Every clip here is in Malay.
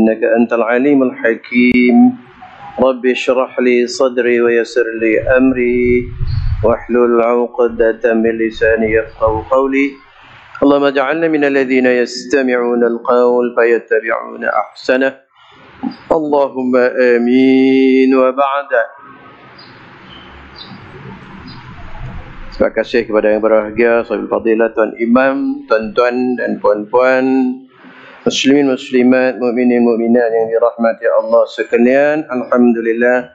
إنك أنت العليم الحكيم رب اشرح لي صدري ويسر لي أمري واحلل عقدة من لساني يفقهوا قولي اللهم اجعلنا من الذين يستمعون القول فيتبعون أحسنه اللهم آمين. وبعد. Terima kasih kepada yang berbahagia, sahabat fadilah, Tuan Imam, tuan-tuan dan puan-puan, muslimin muslimat, mukminin mukminat yang dirahmati Allah sekalian. Alhamdulillah,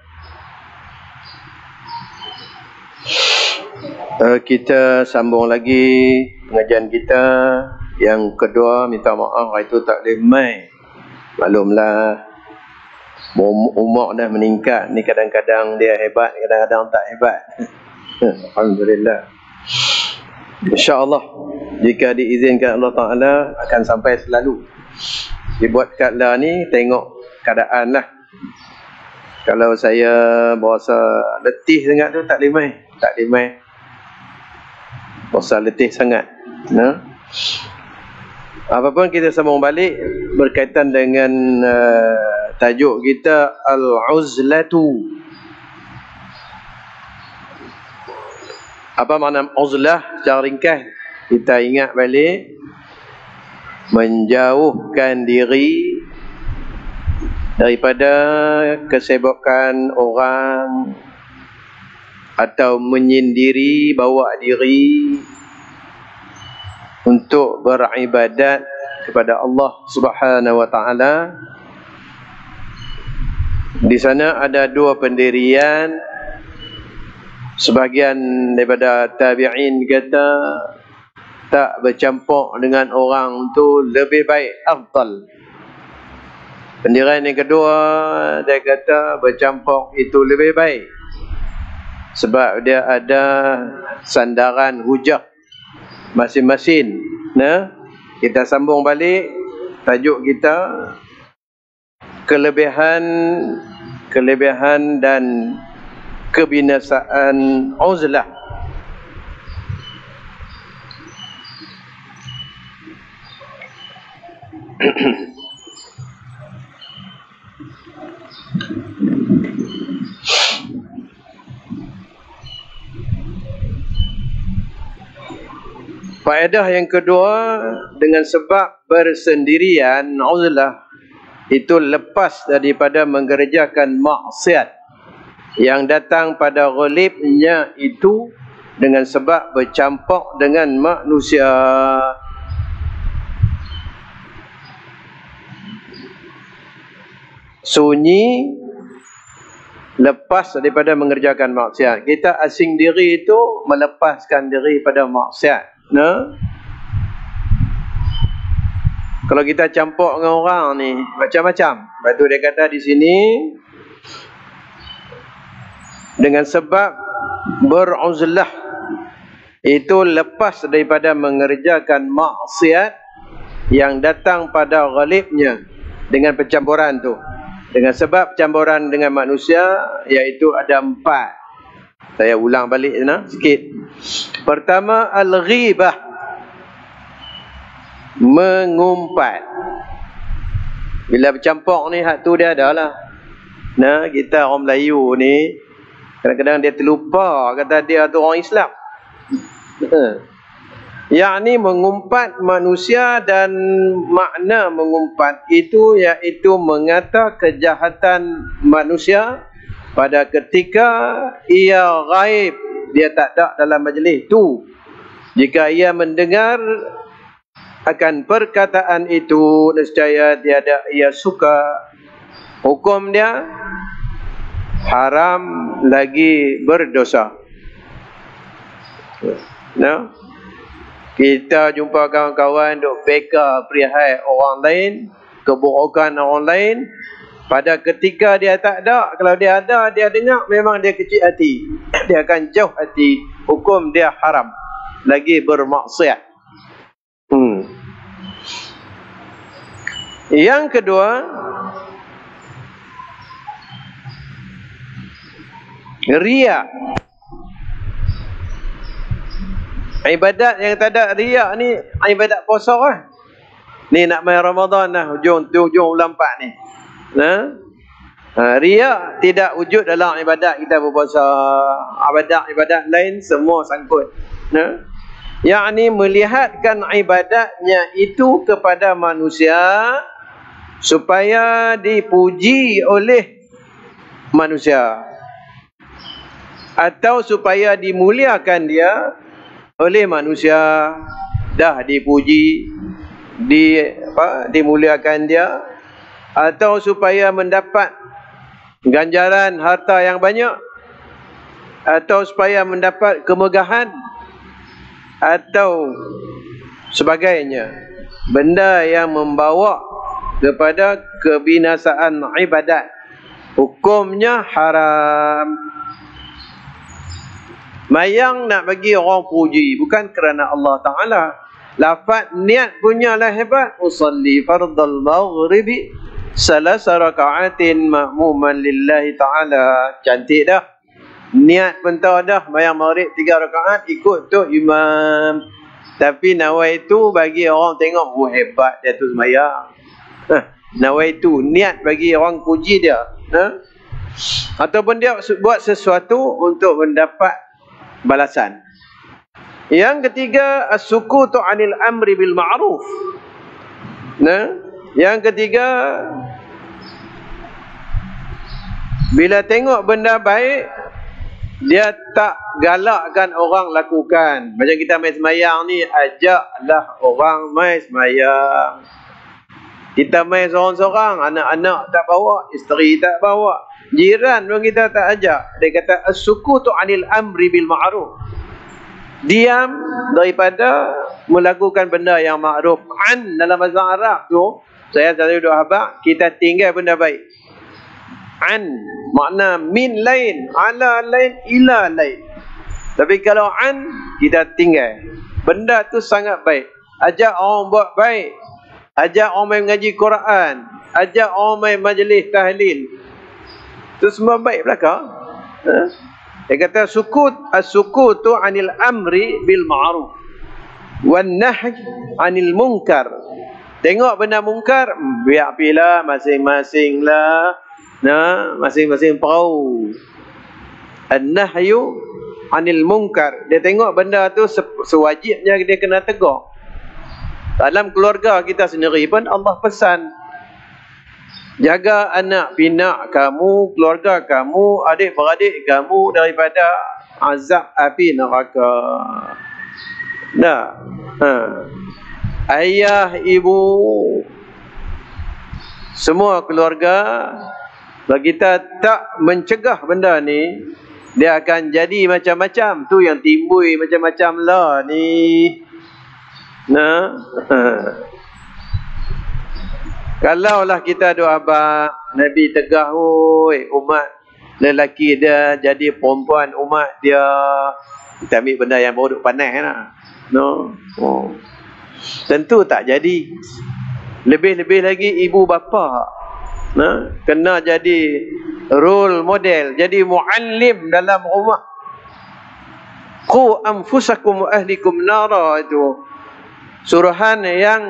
kita sambung lagi pengajian kita yang kedua. Minta maaf itu tak boleh mai. Maklumlah, umur dah meningkat ni, kadang-kadang dia hebat, kadang-kadang tak hebat. Alhamdulillah. InsyaAllah jika diizinkan Allah Ta'ala akan sampai selalu. Dibuat katlah ni tengok keadaan lah. Kalau saya berasa letih sangat tu tak boleh mai. Berasa letih sangat. Apapun kita sambung balik berkaitan dengan tajuk kita Al-Uzlatu. Apa makna uzlah secara ringkas? Kita ingat balik, menjauhkan diri daripada kesibukan orang atau menyendiri, bawa diri untuk beribadat kepada Allah Subhanahu wa taala. Di sana ada dua pendirian. Sebahagian daripada tabi'in kata tak bercampur dengan orang tu lebih baik, afdal. Pendirian yang kedua, dia kata bercampur itu lebih baik, sebab dia ada sandaran hujah masing-masing. Kita sambung balik tajuk kita, kelebihan dan kebinasaan uzlah. Faedah yang kedua, dengan sebab bersendirian, uzlah itu lepas daripada mengerjakan maksiat yang datang pada ghalibnya itu dengan sebab bercampur dengan manusia. Sunyi lepas daripada mengerjakan maksiat. Kita asing diri itu melepaskan diri pada maksiat. Kalau kita campur dengan orang ni macam-macam. Lepas tu dia kata di sini, dengan sebab beruzlah itu lepas daripada mengerjakan maksiat yang datang pada ghalibnya dengan pencampuran tu. Dengan sebab campuran dengan manusia, iaitu ada 4. Saya ulang balik sikit. Pertama, al-ghibah, mengumpat. Bila bercampur ni, hak tu dia ada lah. Kita orang Melayu ni kadang-kadang dia terlupa kata dia tu orang Islam. Yakni mengumpat manusia, dan makna mengumpat itu iaitu mengata kejahatan manusia pada ketika ia ghaib, dia tak ada dalam majlis tu. Jika ia mendengar akan perkataan itu, nescaya tiada ia suka, hukum dia haram lagi berdosa. Kita jumpa kawan-kawan duk beka perihal orang lain, keburukan orang lain. Pada ketika dia tak ada, kalau dia ada, dia dengar, memang dia kecil hati. Dia akan jauh hati. Hukum dia haram lagi bermaksiat. Yang kedua, riya. Ibadat yang tak ada riya ni ibadat puasa kan? Ni nak main Ramadan dah, hujung bulan 4 ni. Riya tidak wujud dalam ibadat kita berpuasa. Ibadat lain semua sangkut. Yakni melihatkan ibadatnya itu kepada manusia supaya dipuji oleh manusia, atau supaya dimuliakan dia oleh manusia. Dah dipuji, dimuliakan dia, atau supaya mendapat ganjaran harta yang banyak, atau supaya mendapat kemegahan, atau sebagainya. Benda yang membawa kepada kebinasaan ibadat, hukumnya haram. Mayang nak bagi orang puji bukan kerana Allah Ta'ala. Lafaz niat punyalah hebat. Usalli fardal maghribi salasa raka'atin ma'muman lillahi ta'ala. Cantik dah. Niat pentah dah. Mayang maghrib 3 rakaat ikut tu imam. Tapi nawaitu bagi orang tengok, oh hebat dia tu semayang. Nawaitu niat bagi orang puji dia. Ataupun dia buat sesuatu untuk mendapat balasan. Yang ketiga, as-sukutu 'anil amri bil ma'ruf. Yang ketiga, bila tengok benda baik, dia tak galakkan orang lakukan. Macam kita main semayang ni, ajaklah orang main semayang. Kita main seorang-seorang, anak-anak tak bawa, isteri tak bawa, jiran pun kita tak ajak. Dia kata as-sukutu 'anil amri bil ma'ruf. Diam daripada melakukan benda yang ma'ruf. An dalam bahasa Arab tu, saya selalu duk habaq, kita tinggal benda baik. An makna min lain, ala lain, ila lain. Tapi kalau an, kita tinggal. Benda tu sangat baik. Ajak orang buat baik. Ajak orang main mengaji Quran. Ajak orang main majlis tahlil. Itu semua baik belakang. Dia kata as-sukutu 'anil amri bil ma'ruf wan nahy 'anil munkar. Tengok benda mungkar, biar pilah masing-masing lah. Masing-masing perahu. An-nahyu 'anil munkar. Dia tengok benda tu sewajibnya dia kena tegur. Dalam keluarga kita sendiri pun Allah pesan, jaga anak pinak kamu, keluarga kamu, adik-beradik kamu daripada azab api neraka. Ayah, ibu, semua keluarga, kalau kita tak mencegah benda ni, dia akan jadi macam-macam. Tu yang timbul macam-macam lah ni. Kalaulah kita doa abang, Nabi tegah, oi, umat lelaki dia jadi perempuan umat dia. Kita ambil benda yang baru duk panas lah. Tentu tak jadi. Lebih-lebih lagi ibu bapa kena jadi role model, jadi muallim dalam rumah. Qu anfusakum wa ahlikum nara, itu suruhan yang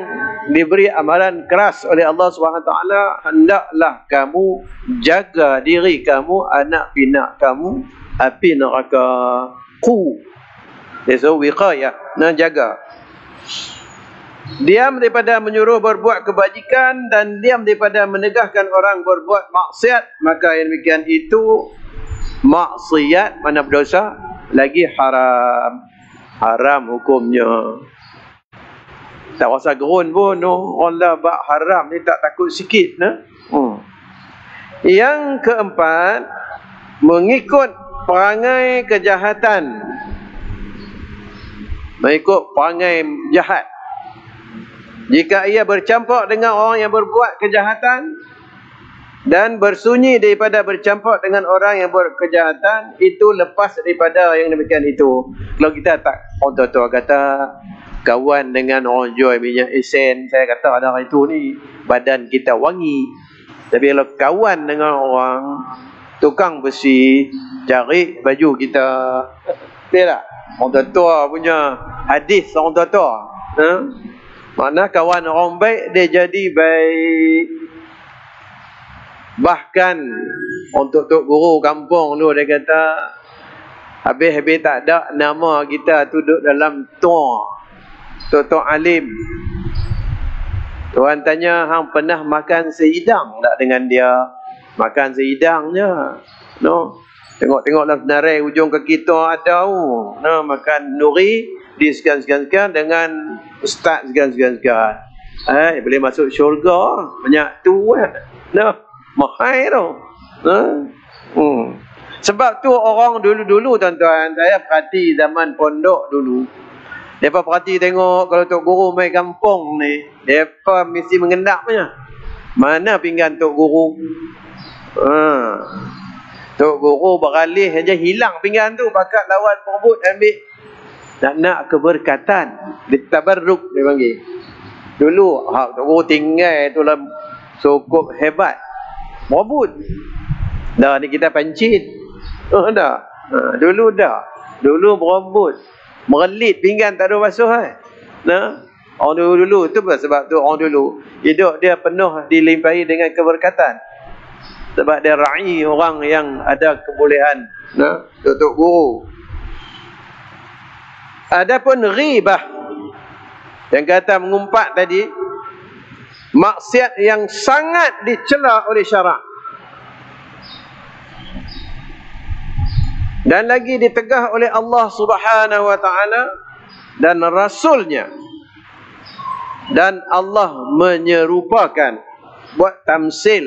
diberi amaran keras oleh Allah SWT. Hendaklah kamu jaga diri kamu, anak pinak kamu, api neraka. Qu, so wiqayah, jaga. Diam daripada menyuruh berbuat kebajikan dan diam daripada menegahkan orang berbuat maksiat. Maka yang demikian itu maksiat, mana berdosa, lagi haram. Haram hukumnya. Tak rasa gerun pun, orang lah bak haram ni tak takut sikit. Yang keempat, mengikut perangai kejahatan. Mengikut perangai jahat. Jika ia bercampur dengan orang yang berbuat kejahatan dan bersunyi daripada bercampur dengan orang yang buat kejahatan, itu lepas daripada yang demikian itu. Kalau kita tak, orang tua-tua kata kawan dengan orang jual minyak esen, saya kata ada hari itu ni badan kita wangi. Tapi kalau kawan dengan orang tukang besi, cari baju kita, betul tak? Orang tua-tua punya hadis, orang tua-tua Mana kawan orang baik, dia jadi baik. Bahkan untuk Tok Guru kampung tu, dia kata, habis-habis tak ada nama kita tu duduk dalam Tok Alim. Tuan tanya, hang pernah makan sehidang tak dengan dia? Makan sehidangnya. No. Tengok-tengok dalam senarai ujung kaki tu ada. No, makan nuri di sekian-sekian dengan ustaz sekian-sekian. Boleh masuk syurga. Banyak tu kan. No. Mahal tu. Sebab tu orang dulu-dulu tuan-tuan, saya perhati zaman pondok dulu. Mereka perhati tengok kalau Tok Guru main kampung ni, mereka mesti mengendap punya. Mana pinggan Tok Guru? Tok Guru beralih aja hilang pinggan tu, bakat lawan perebut ambil. Nak keberkatan, ditabarruk dia panggil. Dulu Tok Guru tinggal tu dalam cukup hebat. Perebut. Dah ni kita pancit. Dah. Dulu dah. Dulu berebut. Merelit pinggan tak ada basuh Nah, orang dulu tu sebab tu orang dulu hidup dia penuh dilimpahi dengan keberkatan. Sebab dia ra'i orang yang ada kebolehan. Nah, Tok Guru. Adapun ghibah yang kata mengumpat tadi, maksiat yang sangat dicela oleh syarak. Dan lagi ditegah oleh Allah Subhanahu wa ta'ala dan Rasulnya. Dan Allah menyerupakan, buat tamsil,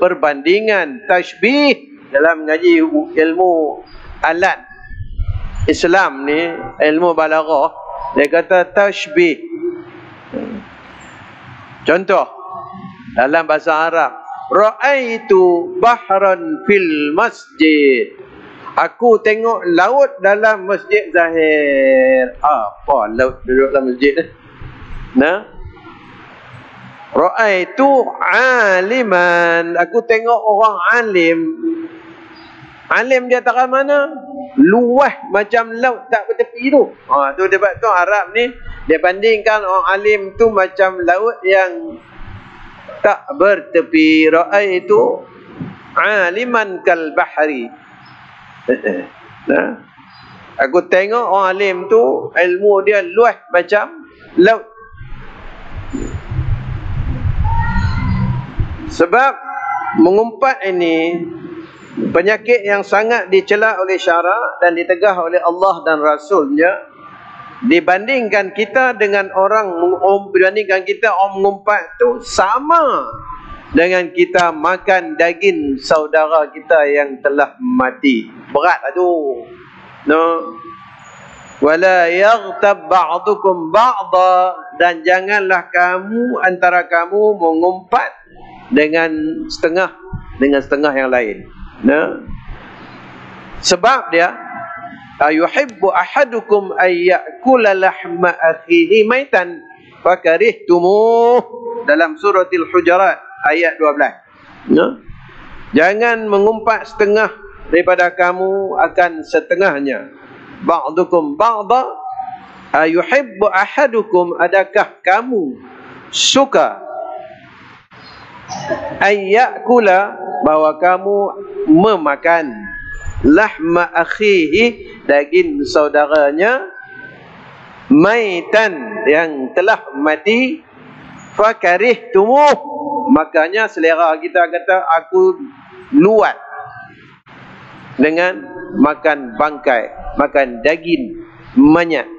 perbandingan, tashbih dalam ngaji ilmu alat Islam ni, ilmu balaghah, dia kata tashbih. Contoh dalam bahasa Arab, ra'aitu bahran fil masjid. Aku tengok laut dalam Masjid Zahir. Apa laut duduk dalam masjid ni? Nah. Ra'aitu aliman. Aku tengok orang alim. Alim dia tak mana? Luas macam laut tak bertepi tu. Tu debat tu Arab ni, dia bandingkan orang alim tu macam laut yang tak bertepi. Ra'aitu aliman kal bahri. Nah, aku tengok orang alim tu ilmu dia luas macam laut. Sebab mengumpat ini penyakit yang sangat dicela oleh syarak dan ditegah oleh Allah dan Rasulnya. Dibandingkan kita dengan orang mengumpat tu sama dengan kita makan daging saudara kita yang telah mati. Beratlah tu. No. Wala yaghtab ba'dukum ba'da, dan janganlah kamu antara kamu mengumpat dengan setengah yang lain. No. Sebab dia ayuhibbu ahadukum ay ya'kula lahma akhihi maitan fakarihtumuh, dalam suratul Hujurat ayat 12. No? Jangan mengumpat setengah daripada kamu akan setengahnya. Ba'dukum ba'da ayuhibbu ahadukum, adakah kamu suka ayyakula, bahwa kamu memakan lahma akhihi, daging saudaranya, maitan, yang telah mati, fakarihtumuh, makanya selera kita kata aku luat dengan makan bangkai, makan daging mayat.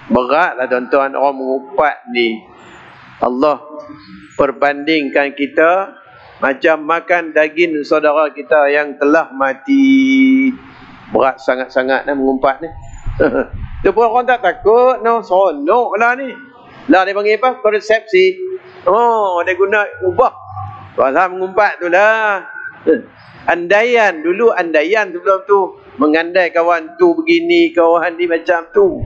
Beratlah tuan-tuan orang mengumpat ni. Allah perbandingkan kita macam makan daging saudara kita yang telah mati. Berat sangat-sangat mengumpat ni. Tu pun orang tak takut, no, seronok lah ni. Lah dia panggil apa? Persepsi. Dia guna ubah. Pasal mengumpat tu lah. Andaian, dulu andaian sebelum tu. Mengandai kawan tu begini, kawan ni macam tu.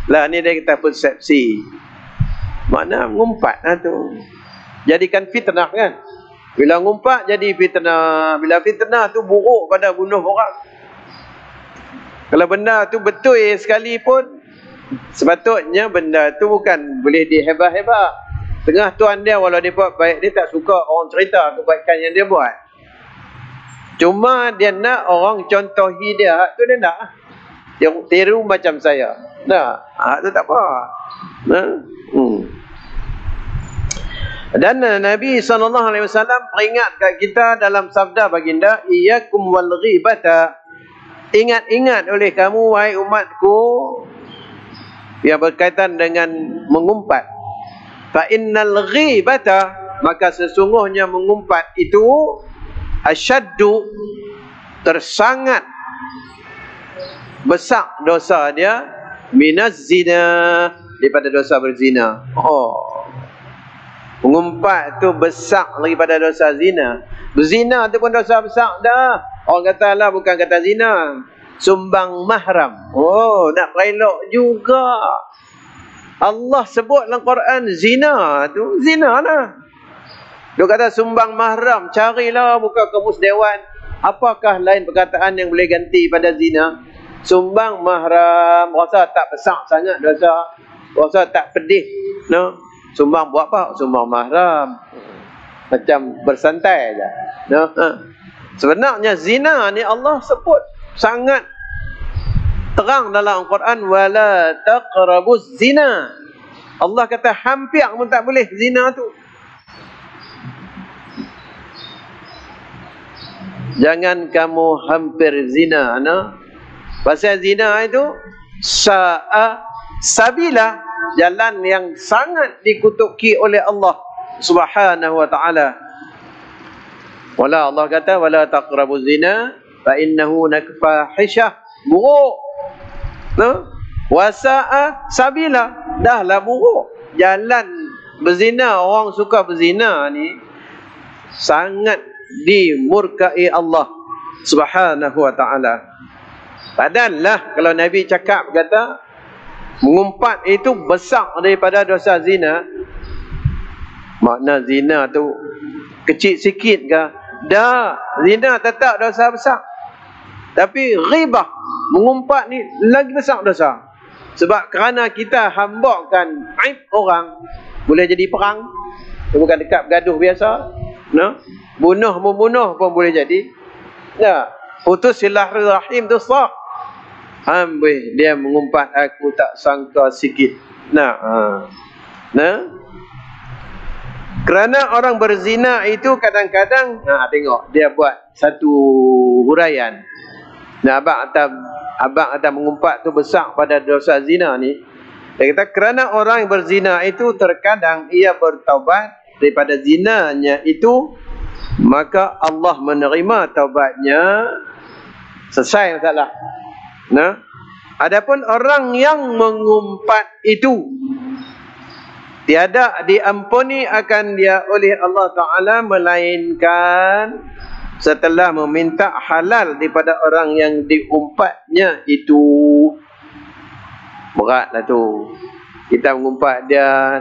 Lah ni dia kata persepsi. Mana mengumpat lah tu. Jadikan fitnah kan. Bila ngumpat jadi fitnah. Bila fitnah tu buruk pada bunuh orang. Kalau benda tu betul sekalipun, Sepatutnya benda tu bukan boleh dihebah-hebah. Tengah tuan dia, walau dia buat baik, dia tak suka orang cerita kebaikan yang dia buat. Cuma dia nak orang contohi dia. Hak tu dia nak. Dia tiru macam saya. Nah, hak tu tak apa. Nah. Dan Nabi SAW peringat kat kita dalam sabda baginda, iyyakum wal ghibata. Ingat-ingat oleh kamu wahai umatku yang berkaitan dengan mengumpat. Fa innal ghibata, maka sesungguhnya mengumpat itu asyaddu, tersangat besar dosa dia, minaz zina, daripada dosa berzina. Mengumpat tu besar daripada dosa zina. Berzina tu pun dosa besar dah. Orang kata lah, bukan kata zina, sumbang mahram. Nak elok juga. Allah sebut dalam Quran zina tu, zina lah. Dia kata sumbang mahram, carilah buka kamus dewan. Apakah lain perkataan yang boleh ganti pada zina? Sumbang mahram, rasa tak besar sangat dosa, rasa tak pedih, no? Sumbang buat apa? Sumbang mahram, macam bersantai je, no? Sebenarnya zina ni Allah sebut sangat terang dalam Al-Quran, wala taqrabuz zina. Allah kata hampir pun tak boleh zina tu. Jangan kamu hampir zina, no? Pasal zina itu sa'a sabila, jalan yang sangat dikutuki oleh Allah Subhanahu wa ta'ala. Wala, Allah kata wala taqrabuz zina fa innahu nakfahishah, buruk, no? Wasa'a sabila, dahlah buruk. Jalan berzina, orang suka berzina ni sangat dimurkai Allah Subhanahu wa ta'ala. Padahal lah kalau Nabi cakap kata mengumpat itu besar daripada dosa zina, makna zina tu kecil sikit ke? Dah, zina tetap dosa besar. Tapi ghibah, mengumpat ni lagi besar dosa. Sebab kerana kita hambakan aib orang, boleh jadi perang. Itu bukan dekat bergaduh biasa, no? Bunuh-membunuh pun boleh jadi. Ya, putus silaturahim tu sah. Amboi, dia mengumpat aku tak sangka sikit. Nah. Kerana orang berzina itu kadang-kadang, tengok dia buat satu huraian. Nah, abang kata mengumpat tu besar pada dosa zina ni. Dia kata kerana orang yang berzina itu terkadang ia bertaubat daripada zinanya itu, maka Allah menerima taubatnya, selesai masalah. Nah, adapun orang yang mengumpat itu tiada diampuni akan dia oleh Allah Ta'ala, melainkan setelah meminta halal daripada orang yang diumpatnya itu. Beratlah tu. Kita mengumpat dia,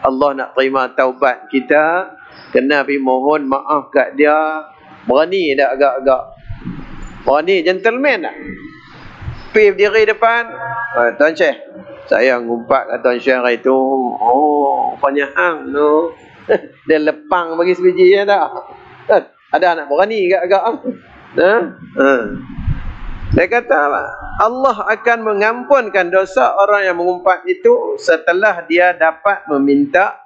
Allah nak terima taubat kita, kena pergi mohon maaf kat dia. Berani tak agak-agak? Berani, gentleman tak? Pergi berdiri depan, Tuan Syekh, saya ngumpat kat Tuan Syekh hari tu. Rupanya hang tu. Dia lepang bagi sebiji ya tak? Ada anak berani agak-agak. Dia kata Allah akan mengampunkan dosa orang yang mengumpat itu setelah dia dapat meminta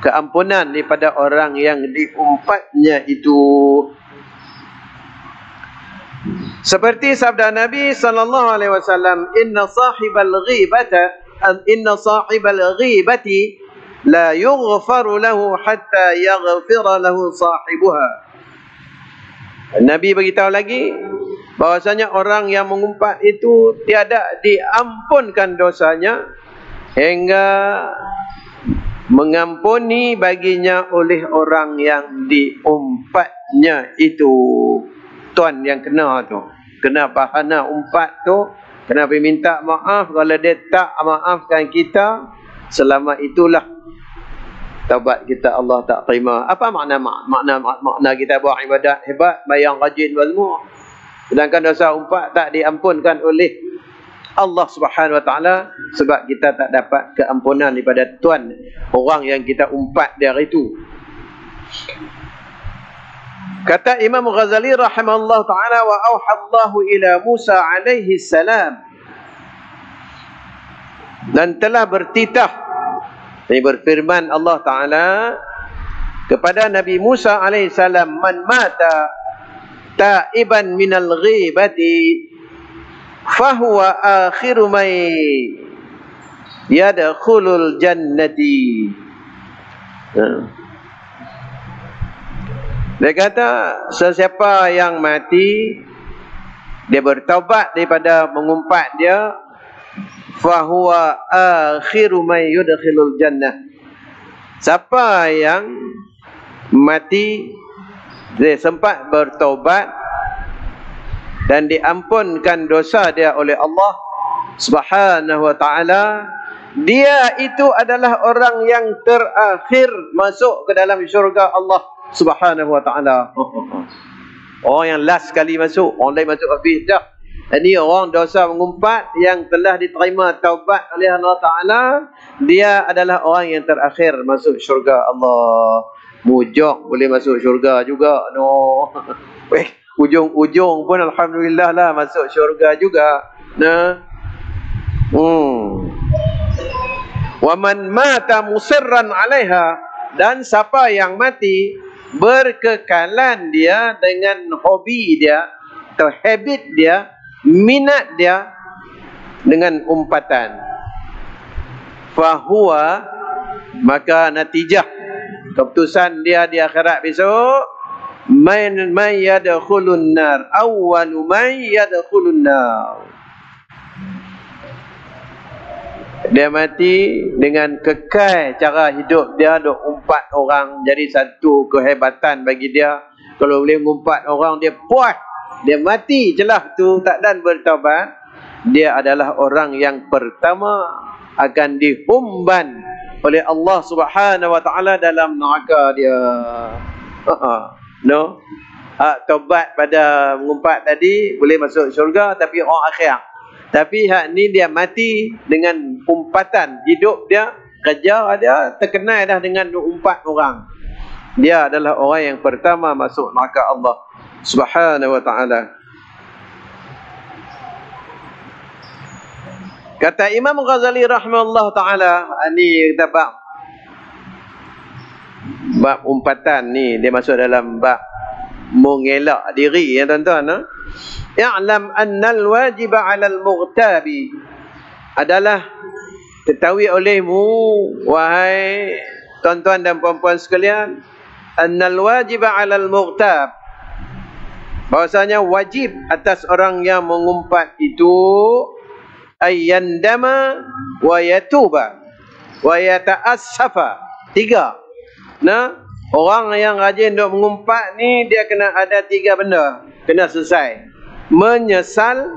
keampunan daripada orang yang diumpatnya itu. Seperti sabda Nabi SAW, inna sahibal ghibati la yughfaru lahu hatta yaghfira lahu sahibuha. Nabi beritahu lagi bahwasanya orang yang mengumpat itu tiada diampunkan dosanya hingga mengampuni baginya oleh orang yang diumpatnya itu. Tuan yang kena tu, kena pahana umpat tu, kena pergi minta maaf. Kalau dia tak maafkan kita, selama itulah taubat kita Allah tak terima. Apa makna kita buat ibadat hebat, bayang rajin semua, sedangkan dosa umpat tak diampunkan oleh Allah Subhanahu Wa Taala, sebab kita tak dapat keampunan daripada Tuhan orang yang kita umpat dia hari itu. Kata Imam Ghazali rahimahullah ta'ala, wa auhallahu ila Musa alaihi salam, dan telah bertitah, ini berfirman Allah Ta'ala kepada Nabi Musa alaihi salam, man mata ta'iban minal ghibati fahuwa akhiru may yadkhulul jannati. Dia kata, sesiapa yang mati dia bertaubat daripada mengumpat dia, fahuwa akhiru may yudkhilul jannah. Siapa yang mati dia sempat bertaubat dan diampunkan dosa dia oleh Allah Subhanahu Wa Taala, dia itu adalah orang yang terakhir masuk ke dalam syurga Allah Subhanahu Wa Taala. Orang yang last sekali masuk, orang lain masuk habis dah. Ini orang dosa mengumpat yang telah diterima taubat oleh Allah Ta'ala, dia adalah orang yang terakhir masuk syurga Allah. Mujok boleh masuk syurga juga. No. Weh, ujung-ujung pun alhamdulillah lah masuk syurga juga. Nah. Wa man mata musirran 'alaiha, dan siapa yang mati berkekalan dia dengan hobi dia atau habit dia, minat dia dengan umpatan, fahuwa, maka natijah keputusan dia di akhirat besok, man yadkhulun nar, awwalu man yadkhulun nar, dia mati dengan kekal cara hidup dia, duk umpat orang, jadi satu kehebatan bagi dia. Kalau boleh umpat orang, dia puas, dia mati celah tu tak dan bertaubat, dia adalah orang yang pertama akan dihumban oleh Allah Subhanahu Wa Taala dalam neraka dia. No, taubat pada mengumpat tadi boleh masuk syurga, tapi orang akhir. Tapi hak ni dia mati dengan umpatan, hidup dia, kerja dia terkenal dah dengan umpat orang. Dia adalah orang yang pertama masuk neraka Allah Subhanahu Wa Taala. Kata Imam Ghazali rahimahullah ta'ala, ni kita bab umpatan ni, dia masuk dalam bab mengelak diri ya tuan-tuan. Ya'lam annal wajiba 'alal mughtabi, adalah ketahui olehmu wahai tuan-tuan dan puan-puan sekalian, annal wajiba 'alal mughtab, bahwasanya wajib atas orang yang mengumpat itu, ayyandama wa yatuba wa yata'assafa. 3. Nah, orang yang rajin duk mengumpat ni, dia kena ada 3 benda, kena selesai: menyesal,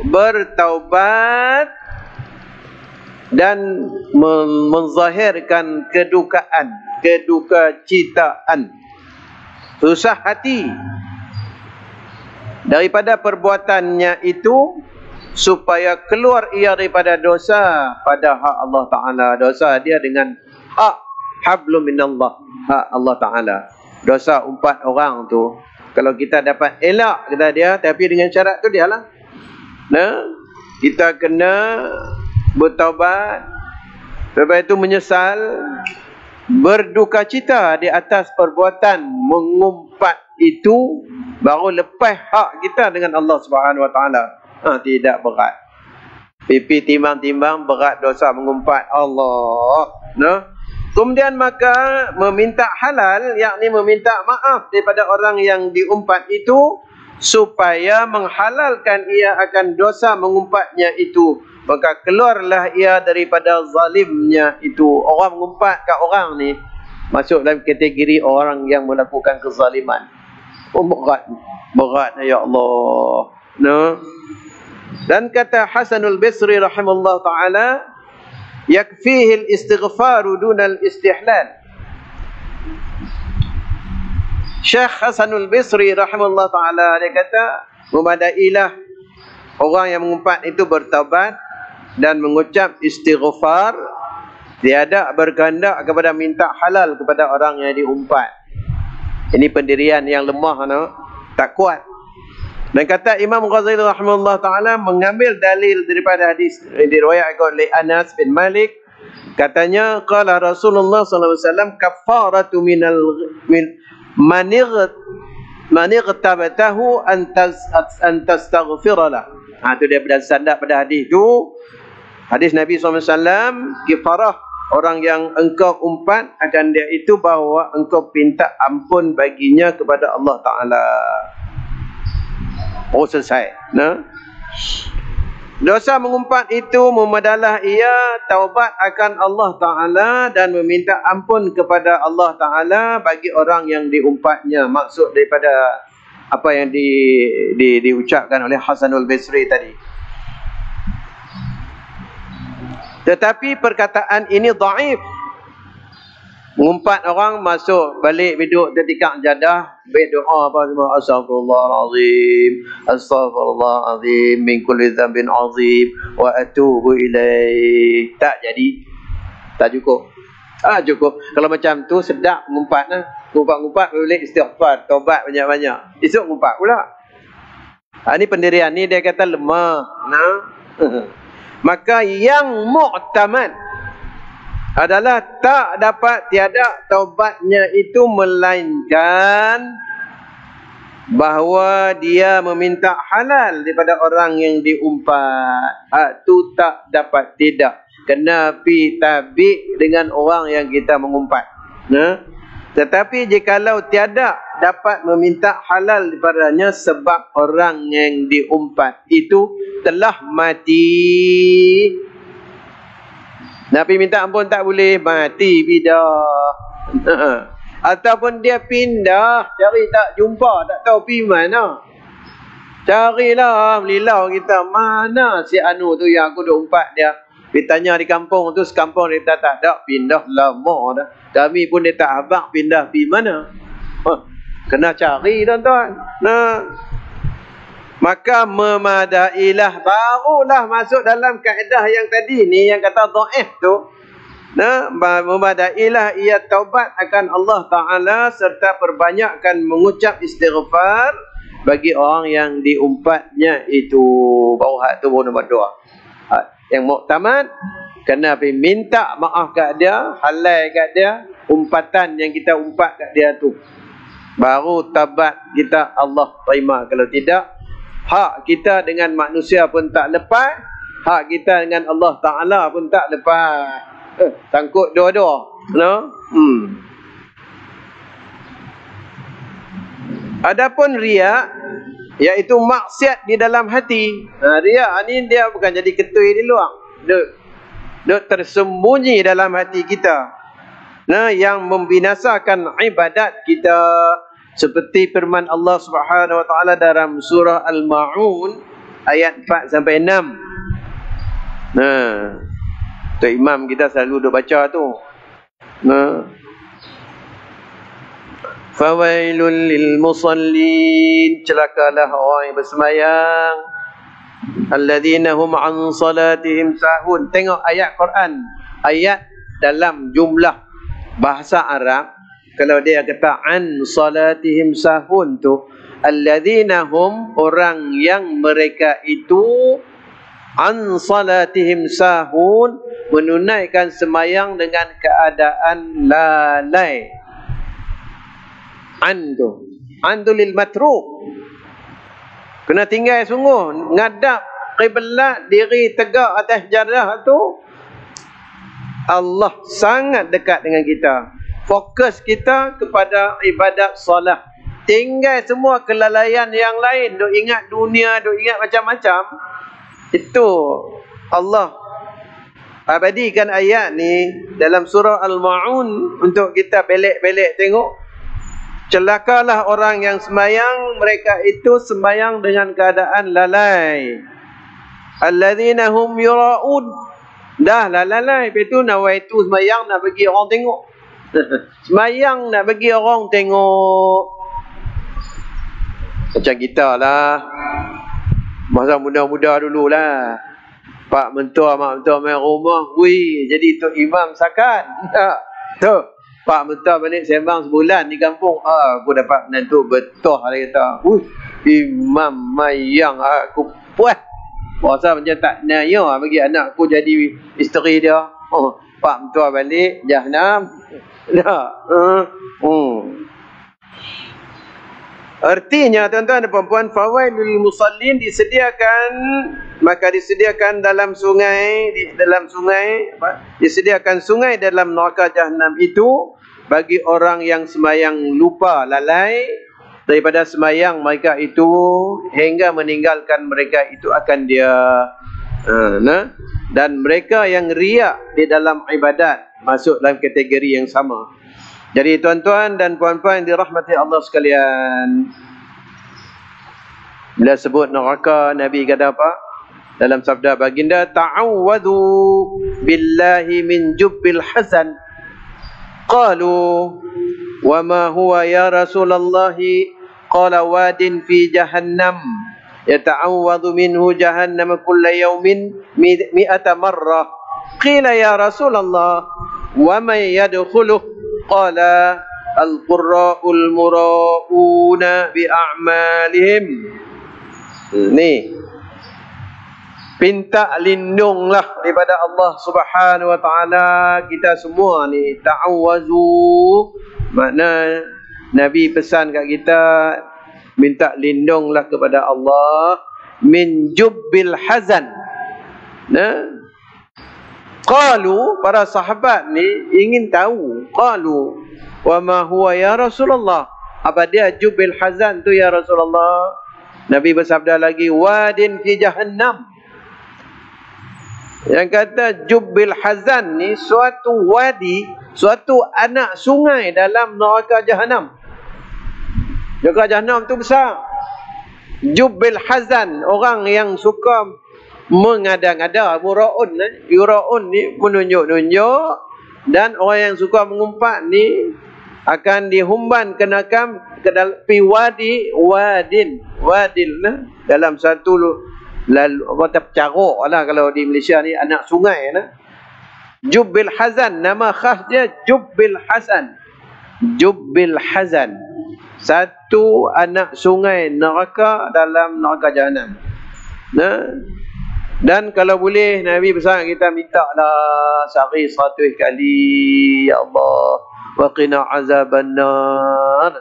bertaubat, dan menzahirkan kedukaan, kedukacitaan, susah hati daripada perbuatannya itu, supaya keluar ia daripada dosa pada hak Allah Ta'ala. Dosa dia dengan hak hablum minallah, hak Allah Ta'ala. Dosa umpat orang tu, kalau kita dapat elak kata dia, tapi dengan syarat tu dia lah. Nah, kita kena bertaubat, lepas itu menyesal, berduka cita di atas perbuatan mengumpat itu, baru lepas hak kita dengan Allah Subhanahu Wa Ta'ala. Tidak berat. Pipi timbang-timbang berat dosa mengumpat Allah. Nah, kemudian maka meminta halal, yakni meminta maaf daripada orang yang diumpat itu, supaya menghalalkan ia akan dosa mengumpatnya itu. Maka keluarlah ia daripada zalimnya itu. Orang mengumpat kat orang ni masuk dalam kategori orang yang melakukan kezaliman. Berat ya Allah. Nah. Dan kata Hasanul Basri rahimahullah ta'ala, yakfihi al-istighfaru dunal istihlal. Syekh Hasanul Basri rahimahullah ta'ala, dia kata, memadailah orang yang mengumpat itu bertaubat dan mengucap istighfar, tiada berkehendak kepada minta halal kepada orang yang diumpat. Ini pendirian yang lemah, tak kuat. Dan kata Imam Ghazali rahimahullah ta'ala mengambil dalil daripada hadis diriwayatkan oleh Anas bin Malik. Katanya, qala Rasulullah sallallahu alaihi wasallam kafaratu man igtabatahu an tastaghfira lah. Itu dia berdasar pada hadis tu. Hadis Nabi SAW, kifarah orang yang engkau umpat akan dia itu bahawa engkau minta ampun baginya kepada Allah Ta'ala. Oh, selesai. Dosa mengumpat itu memadalah ia taubat akan Allah Ta'ala dan meminta ampun kepada Allah Ta'ala bagi orang yang diumpatnya. Maksud daripada apa yang diucapkan oleh Hasanul Basri tadi. Tetapi perkataan ini dhaif. Mengumpat orang masuk balik duduk tertikak jadah, berdoa apa semua, astaghfirullahalazim, astaghfirullahalazim min kulli dhanbin azim wa atubu ilaih. Tak jadi. Tak cukup. Cukup. Kalau macam tu sedap mengumpat lah. Ngumpat-ngumpat boleh istighfar, taubat banyak-banyak. Esok ngumpat pula. Ini pendirian ni dia kata lemah. Maka yang mu'tamad adalah tak dapat tiada taubatnya itu melainkan bahawa dia meminta halal daripada orang yang diumpat. Itu tak dapat tidak. Kena pi tabi dengan orang yang kita mengumpat. Tetapi jikalau tiada dapat meminta halal daripadanya sebab orang yang diumpat itu telah mati. Nabi minta ampun tak boleh, mati pindah. Ataupun dia pindah, cari tak jumpa, tak tahu pergi mana. Carilah, melilau kita, mana si Anu tu yang aku dah umpat dia. Ditanya di kampung tu, sekampung dia tak ada, pindah lama dah. Kami pun dia tak habaq pindah pergi mana. Kena cari tuan-tuan. Maka memadailah, barulah masuk dalam kaedah yang tadi ni yang kata dhaif tu. Memadailah ia taubat akan Allah Ta'ala serta perbanyakkan mengucap istighfar bagi orang yang diumpatnya itu. Baru hak tu baru nombor 2. Yang muktamad kena pergi minta maaf kat dia, halal kat dia umpatan yang kita umpat kat dia tu. Baru taubat kita Allah terima. Kalau tidak, hak kita dengan manusia pun tak lepas, hak kita dengan Allah Ta'ala pun tak lepas. Sangkut dua-dua. Adapun riak, iaitu maksiat di dalam hati. Riak ni dia bukan jadi ketui di luar. Dia tersembunyi dalam hati kita. Yang membinasakan ibadat kita. Seperti firman Allah Subhanahu Wa Taala dalam surah Al-Ma'un ayat 4 sampai 6. Tu imam kita selalu duk baca tu. Fawailul lil musallin, celakalah orang yang bersemayang, alladzina hum an salatihim sahun. Tengok ayat Quran, ayat dalam jumlah bahasa Arab. Kalau dia kata an salatihim sahun tu, alladzina hum, orang yang mereka itu an salatihim sahun, menunaikan semayang dengan keadaan lalai. An tu lil matruk, kena tinggal sungguh, ngadap qiblat, diri tegak atas jadah tu. Allah sangat dekat dengan kita. Fokus kita kepada ibadat solat. Tinggal semua kelalaian yang lain. Duk ingat dunia, duk ingat macam-macam. Itu Allah abadikan ayat ni dalam surah Al-Ma'un untuk kita belek-belek tengok. Celakalah orang yang semayang, mereka itu semayang dengan keadaan lalai. Alladzina hum yura'un. Dah lah lalai. Lepas tu nawaitu semayang nak bagi orang tengok. Semayang nak bagi orang tengok. Macam kita lah. Masa muda-muda dululah. Pak mentua, mak mentua main rumah, wih, jadi Tok Imam sakan. Tu, Pak mentua balik sembang sebulan di kampung. Aku dapat menantu betul, dia kata. Imam mayang aku puas. Puasa macam tak naya bagi anak aku jadi isteri dia. Pak mentua balik, Jahanam. Artinya tuan-tuan dan puan-puan, fawailul musallin disediakan, maka disediakan dalam sungai, disediakan sungai dalam neraka Jahanam itu bagi orang yang sembahyang lupa, lalai daripada sembahyang mereka itu hingga meninggalkan mereka itu akan dia dan mereka yang riak di dalam ibadat masuk dalam kategori yang sama. Jadi tuan-tuan dan puan-puan yang dirahmati Allah sekalian, bila sebut neraka, Nabi kata apa? Dalam sabda baginda, ta'awwadhu billahi min jubbil hasan. Qalu, wa ma huwa ya Rasulullah? Qala wadin fi jahannam, yata'awwadhu minhu jahannam kulla yawmin mi'ata marrah. Qila ya Rasulullah, wa man yadkhuluh? Qala al-qurra'ul mura'una bi'a'malihim. Ni, minta lindunglah daripada Allah Subhanahu wa taala kita semua ni. Ta'awwazu, makna Nabi pesan kat kita minta lindunglah kepada Allah min jubbil hazan. Qalu, para sahabat ni ingin tahu. Qalu, wa ma huwa ya Rasulullah? Apa dia jubbil hazan tu ya Rasulullah? Nabi bersabda lagi, wadin fi jahannam. Yang kata jubbil hazan ni suatu wadi, suatu anak sungai dalam neraka Jahannam. Neraka Jahannam tu besar. Jubbil hazan, orang yang suka mengada-ngada, muraun, yuraun ni menunjuk-nunjuk, dan orang yang suka mengumpat ni akan dihumban ke nakam ke dalam wadin dalam satu lalu apa caruk lah kalau di Malaysia ni, anak sungai nah. Jubbil hazan, nama khas dia Jubbil Hasan. Jubbil Hazan, satu anak sungai neraka dalam neraka Jahannam. Dan kalau boleh Nabi pesan kita, minta lah sehari 100 kali, ya Allah wa qina azabannar.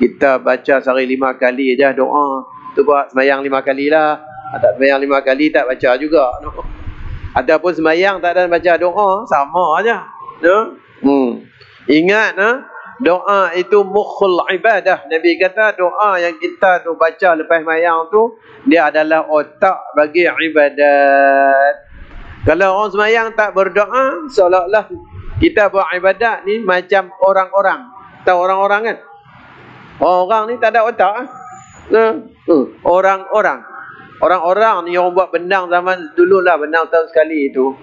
Kita baca sehari 5 kali aja doa. Tu buat sembahyang 5 kali lah. Tak sembahyang 5 kali tak baca juga. Ataupun sembahyang tak ada baca doa, sama aja. Ingat doa itu mukhul ibadah. Nabi kata doa yang kita tu baca lepas sembahyang tu, dia adalah otak bagi ibadat. Kalau orang sembahyang tak berdoa, seolah-olah kita buat ibadat ni macam orang-orang. Tahu orang-orang kan? Orang ni tak ada otak. Orang-orang ni orang buat bendang zaman dulu lah, bendang tahun sekali tu.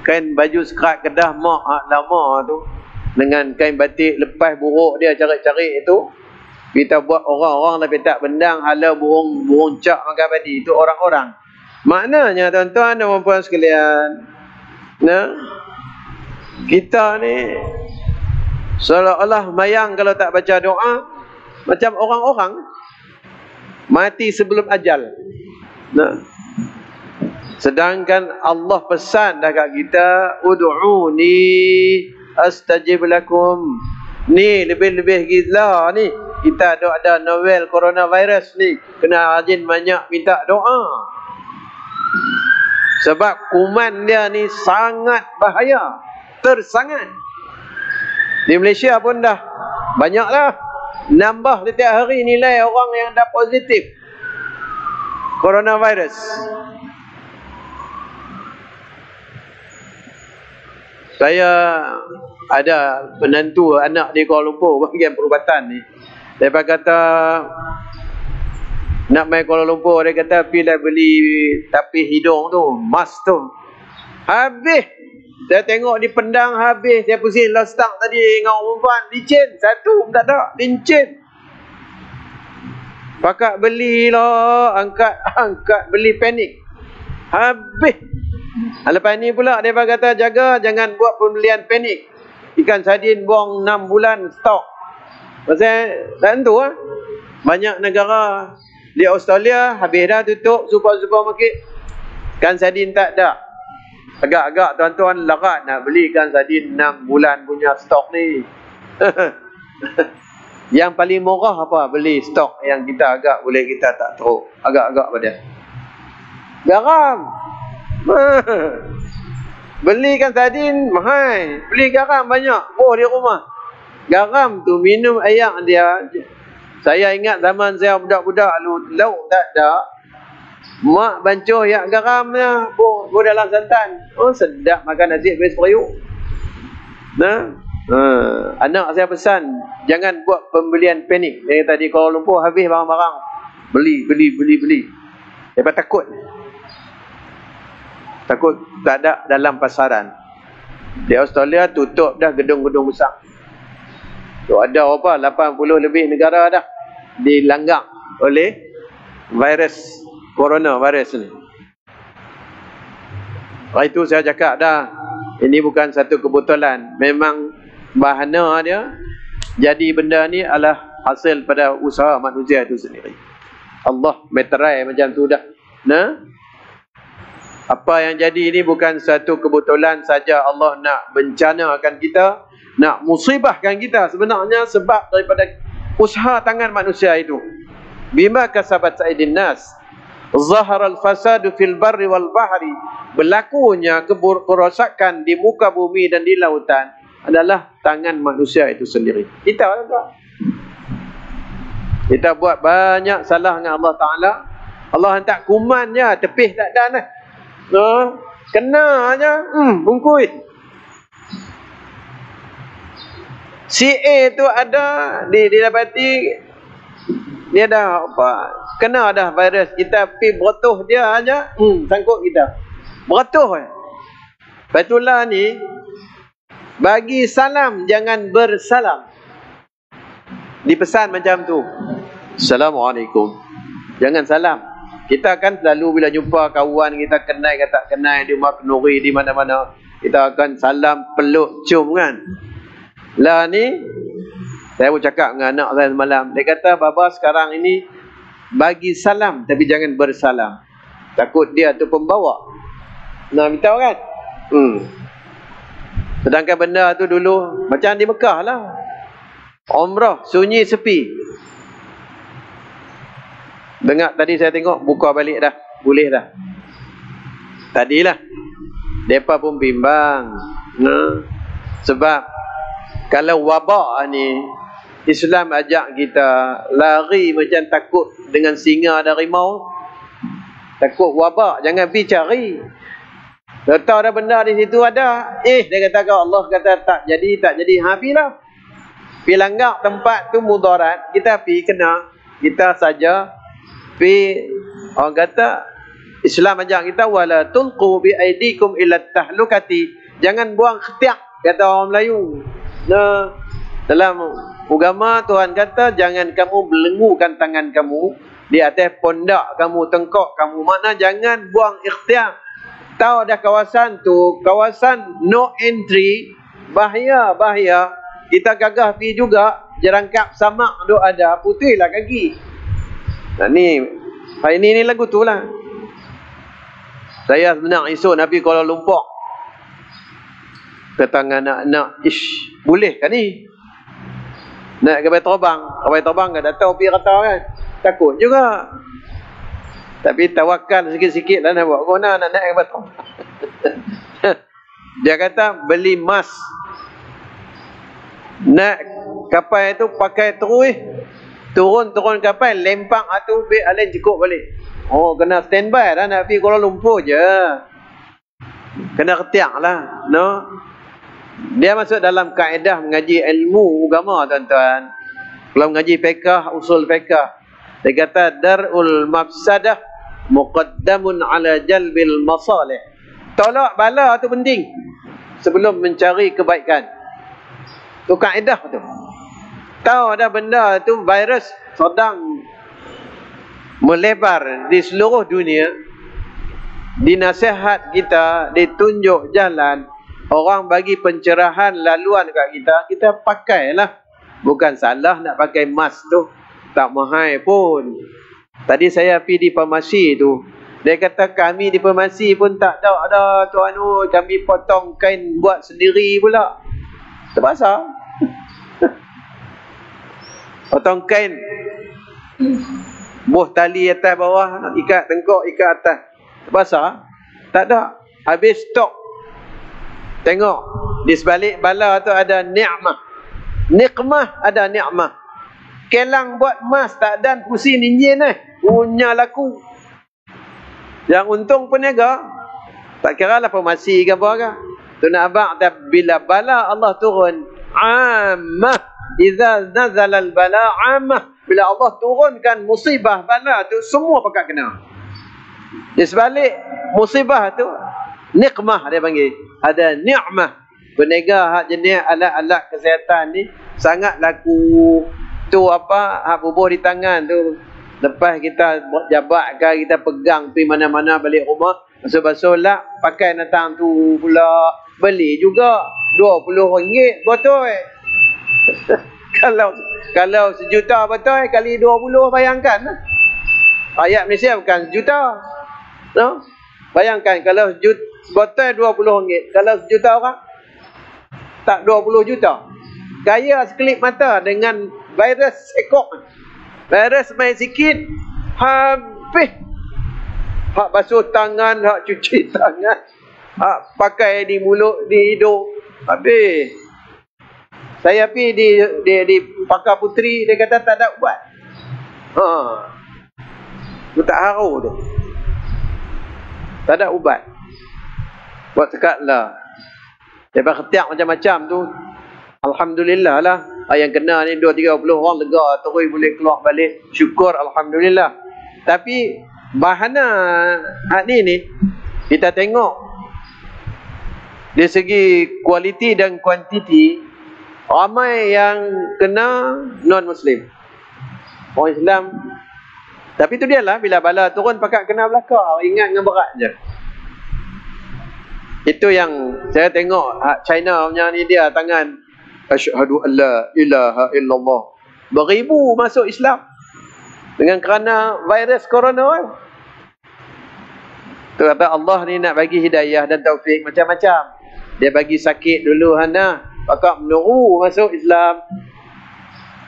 Kain baju sekerat Kedah mak lama tu, dengan kain batik lepas buruk dia carik-carik itu. Kita buat orang-orang tapi tak bendang, hala burung cak makan padi. Itu orang-orang. Maknanya tuan-tuan dan puan-puan sekalian, kita ni seolah-olah mayang kalau tak baca doa, macam orang-orang mati sebelum ajal. Sedangkan Allah pesan dah kat kita, ud'uni astajib lakum. Ni lebih-lebih gila ni. Kita ada novel coronavirus ni, kena rajin banyak minta doa. Sebab kuman dia ni sangat bahaya, tersangat. Di Malaysia pun dah banyaklah, nambah setiap hari nilai orang yang dah positif coronavirus. Saya ada penantu anak di Kuala Lumpur bahagian perubatan ni. Dia kata nak main Kuala Lumpur, dia kata pergilah beli tapis hidung tu, mask tu. Habis saya tengok dipendang habis. Saya pusing last start tadi dengan orang perempuan, licin satu pun tak ada, licin. Pakat belilah, angkat beli panik. Habis. Lepas ni pula dia kata jaga jangan buat pembelian panik. Ikan sardin buang 6 bulan stok. Pasal tak tentu lah. Banyak negara di Australia habis dah tutup supermarket. Ikan sardin tak ada. Agak-agak tuan-tuan larat nak beli ikan sardin 6 bulan punya stok ni. Yang paling murah apa? Beli stok yang kita agak boleh kita tak teruk. Agak-agak pada garam. Beli ikan sardin mahal. Beli garam banyak. Di rumah. Garam tu minum air dia. Saya ingat zaman saya budak-budak lauk tak ada. Mak bancuh yak garamnya. Dalam santan. Sedap makan nasi habis periuk. Anak saya pesan jangan buat pembelian panik. Yang tadi Kuala Lumpur habis barang-barang. Beli. Lepas takut tak ada dalam pasaran. Di Australia tutup dah gedung-gedung besar. Tu ada 80 lebih negara dah dilanggar oleh coronavirus ni. Itu saya cakap dah, ini bukan satu kebetulan. Memang bahana dia jadi benda ni adalah hasil pada usaha manusia itu sendiri. Allah meterai macam tu dah. Apa yang jadi ini bukan satu kebetulan saja. Allah nak bencanakan kita, nak musibahkan kita sebenarnya sebab daripada usaha tangan manusia itu. Bima kasabat aydin nas zahara al-fasadu fil barri wal bahri. Berlakunya kerosakan di muka bumi dan di lautan adalah tangan manusia itu sendiri. Kita buat banyak salah dengan Allah Ta'ala. Allah hantar kumannya, tepih tak ada lah. Kena aja, bungkui. Si A tu ada, didapati, dia dah kena dah virus. Kita pergi beratuh dia aja, sangkut kita. Beratuh. Lepas itulah ni, bagi salam, jangan bersalam. Dipesan macam tu. Assalamualaikum. Jangan salam. Kita kan selalu bila jumpa kawan kita, kenal ke tak kenal, di rumah kenduri, di mana-mana, kita akan salam, peluk, cium kan. Lah ni, saya pun cakap dengan anak saya semalam. Dia kata, Baba sekarang ini bagi salam tapi jangan bersalam. Takut dia tu pembawa. Nak beritahu kan? Sedangkan benda tu dulu macam di Mekah lah. Umrah, sunyi sepi. Dengar tadi saya tengok, buka balik dah. Boleh dah. Tadilah. Mereka pun bimbang. Sebab kalau wabak ni, Islam ajak kita lari macam takut dengan singa dan rimau. Takut wabak, jangan pergi cari. Tahu ada benda di situ ada. Dia kata Allah kata tak jadi. Hafilah. Pergi langgar tempat tu mudarat. Kita pergi kena. Kita saja pergi. Orang kata Islam ajak kita wala tulqu bi aidikum ila tahlukati. Jangan buang khetiak, kata orang Melayu. Dalam agama Tuhan kata jangan kamu belenggukan tangan kamu di atas pondak kamu, tengkok kamu. Makna jangan buang ikhtiar. Tahu dah kawasan tu, kawasan no entry, bahaya. Kita gagah pergi juga, jerangkap samak duk ada, putihlah kaki. Nah ni, hari ni lagu tu lah. Saya sebenarnya esok Nabi Kuala Lumpur. Kata dengan anak-anak, boleh kan ni? Nak kapal terbang kan, dah tahu pergi rata kan? Takut juga. Tapi tawakal sikit-sikit lah nak buat. Kau nak naik kapal terbang. Dia kata, beli emas. Nak kapal itu pakai terus. Turun kapal, lempang tu, biar alin cukup balik. Kena standby dah nak pergi Kuala Lumpur je. Kena ketiak lah. Dia masuk dalam kaedah mengaji ilmu agama, tuan-tuan. Kalau mengaji fiqh, usul fiqh, dia kata darul mafsadah muqaddamun ala jalbil masalih. Tolak bala tu penting sebelum mencari kebaikan. Tu kaedah tu. Tahu ada benda tu virus sedang melebar di seluruh dunia, dinasihat kita, ditunjuk jalan, orang bagi pencerahan laluan kat kita, kita pakailah. Bukan salah nak pakai mask tu, tak mahal pun. Tadi saya pergi di farmasi tu, dia kata kami di farmasi pun tak tahu ada tuan, kami potong kain buat sendiri pula. Terpaksa. Potong kain, buh tali atas bawah, nak ikat tengkok, ikat atas. Terpaksa. Tak ada. Habis stok. Tengok, di sebalik bala tu ada ni'mah. Nikmah ada ni'mah. Kelang buat emas tak dan pusing injin punya laku. Yang untung peniaga, tak kira lah farmasi ke apa ke. Tu nak abang, bila bala Allah turun, ammah. Iza nazala al-bala ammah. Bila Allah turunkan musibah bala tu, semua pakat kena. Di sebalik musibah tu, nikmah dia panggil. Ada ni'mah. Peniaga hak jenis alat-alat kesihatan ni sangat laku. Tu apa, hak bubuh di tangan tu, lepas kita jabatkan, kita pegang pergi mana-mana balik rumah, basuh-basuh lap, pakai datang tu pula. Beli juga RM20 botol. Kalau sejuta botol kali 20, bayangkan. Rakyat Malaysia bukan sejuta. No? Bayangkan kalau botol RM20, kalau sejuta orang, tak 20 juta. Gaya sekelip mata dengan virus ekor. Virus main sikit, habis. Hak basuh tangan, hak cuci tangan, hak pakai di mulut, di hidung, habis. Saya pergi di Pakar Puteri, dia kata tak ada ubat. Tu tak haru tu. Tak ada ubat. Buat sekat lah. Lepas ketiak macam-macam tu, alhamdulillah lah. Yang kena ni 20-30 orang lega, terus boleh keluar balik. Syukur alhamdulillah. Tapi bahana hak ni kita tengok dari segi kualiti dan kuantiti, ramai yang kena non-Muslim, orang Islam. Tapi tu dia lah, bila bala turun pakat kena belakang, ingat dengan berat je. Itu yang saya tengok China punya ni, dia tangan asyhadu an la ilaha illallah, beribu masuk Islam dengan kerana virus corona. Tu kata Allah ni nak bagi hidayah dan taufik macam-macam. Dia bagi sakit dulu hana, pakat menuru masuk Islam.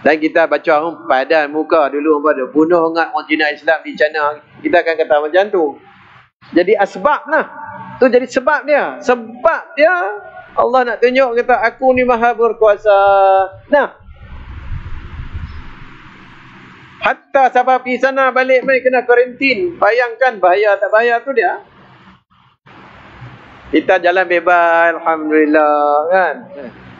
Dan kita baca padan muka dulu pada bunuh ingat orang Cina Islam di China, kita akan kata macam tu. Jadi asbab lah. Tu jadi sebab dia. Sebab dia Allah nak tunjuk, kata aku ni maha berkuasa. Nah, hatta sampai pergi sana balik mai kena karantin. Bayangkan bahaya tak bahaya tu dia. Kita jalan bebas, alhamdulillah kan.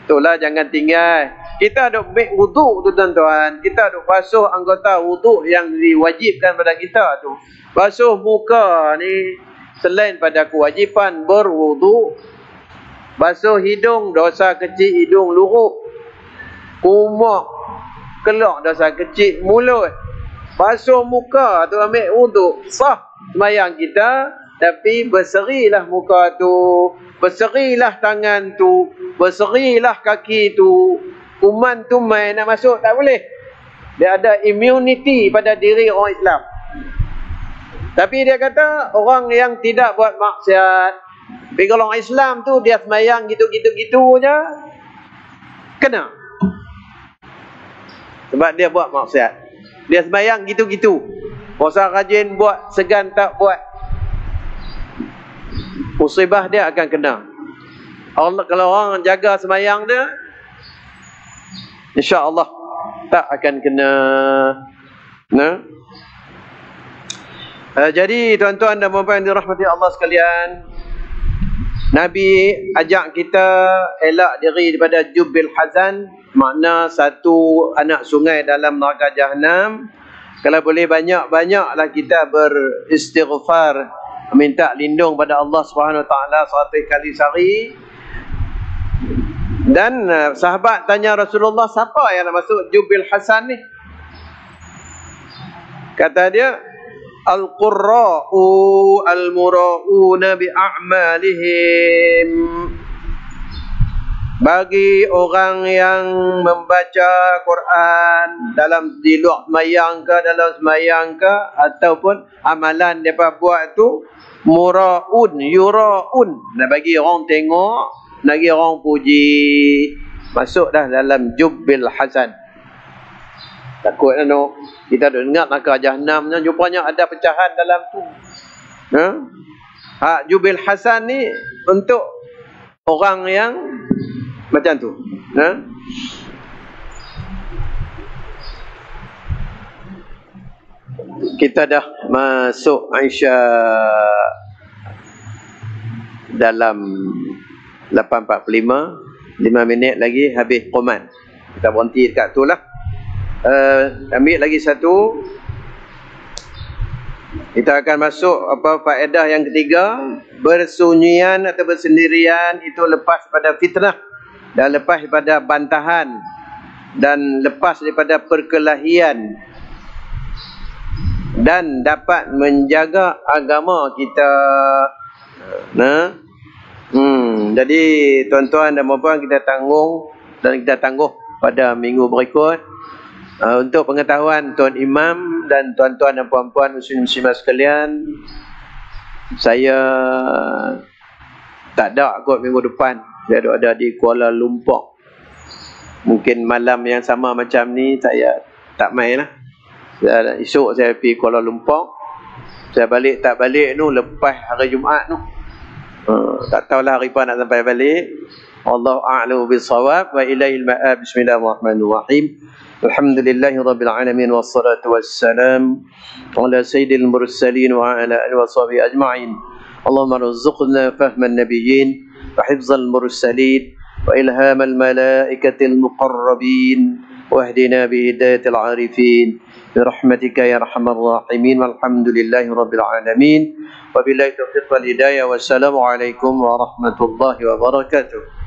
Itulah jangan tinggal. Kita duk make wuduk tu tuan-tuan. Kita duk basuh anggota wuduk yang diwajibkan pada kita tu. Basuh muka ni selain pada kewajipan berwuduk. Basuh hidung, dosa kecil hidung luruh. Kumak, kelak dosa kecil mulut. Basuh muka tu ambil wuduk. Sah sembahyang kita. Tapi berserilah muka tu, berserilah tangan tu, berserilah kaki tu. Kuman tu main nak masuk tak boleh. Dia ada immunity pada diri orang Islam. Tapi dia kata orang yang tidak buat maksiat. Tapi kalau orang Islam tu dia sembahyang gitu-gitu je, kena. Sebab dia buat maksiat. Dia sembahyang gitu-gitu. Puasa rajin buat, segan tak buat, musibah dia akan kena. Allah, kalau orang jaga sembahyang dia, insya-Allah tak akan kena. Nah. Jadi tuan-tuan dan puan-puan yang dirahmati Allah sekalian, Nabi ajak kita elak diri daripada jubil hazan, makna satu anak sungai dalam neraka Jahannam. Kalau boleh banyak-banyaklah kita beristighfar, minta lindung pada Allah Subhanahu Wa Taala 100 kali sehari. Dan sahabat tanya Rasulullah, siapa yang nak masuk jubil hasan ni? Kata dia, al-qurra'u al-mura'una bi'a'malihim. Bagi orang yang membaca Quran dalam di luar semayang ke, dalam semayang ke, ataupun amalan mereka buat tu mura'un, yura'un, nak bagi orang tengok, nak bagi orang puji, masuk dah dalam jubbil hasan. Takut kita dah dengar neraka Jahannam, rupanya ada pecahan dalam tu. Jubbil hasan ni untuk orang yang macam tu. Kita dah masuk Aisyah dalam 8.45, 5 minit lagi habis qoman. Kita berhenti dekat tu lah. Ambil lagi satu. Kita akan masuk faedah yang ketiga. Bersunyian atau bersendirian itu lepas pada fitnah, dan lepas daripada bantahan, dan lepas daripada perkelahian, dan dapat menjaga agama kita. Jadi tuan-tuan dan puan-puan, kita tanggung dan kita tangguh pada minggu berikut. Untuk pengetahuan Tuan Imam dan tuan-tuan dan puan-puan muslim-muslimat sekalian, saya tak ada kot minggu depan. Saya ada di Kuala Lumpur. Mungkin malam yang sama macam ni saya tak main lah. Esok saya pergi Kuala Lumpur. Saya balik tak balik tu lepas hari Jumaat tu. Tak tahulah hari apa nak sampai balik. Wallahu a'lamu bis-shawab wa ilaihil ma'ab. Bismillahirrahmanirrahim. Alhamdulillahirabbil alamin wassalatu wassalamu ala sayyidil mursalin wa ala alihi washabihi ajma'in. Allahumma rzuqna fahman nabiyyin wa hifzal mursalin wa ilhamal malaikatil muqarrabin wahdina bi hidayatil arifin birahmatika ya arhamar rahimin. Walhamdulillahirabbil alamin. Wabillahi taufiq wal hidayah. Wassalamu alaikum warahmatullahi wabarakatuh.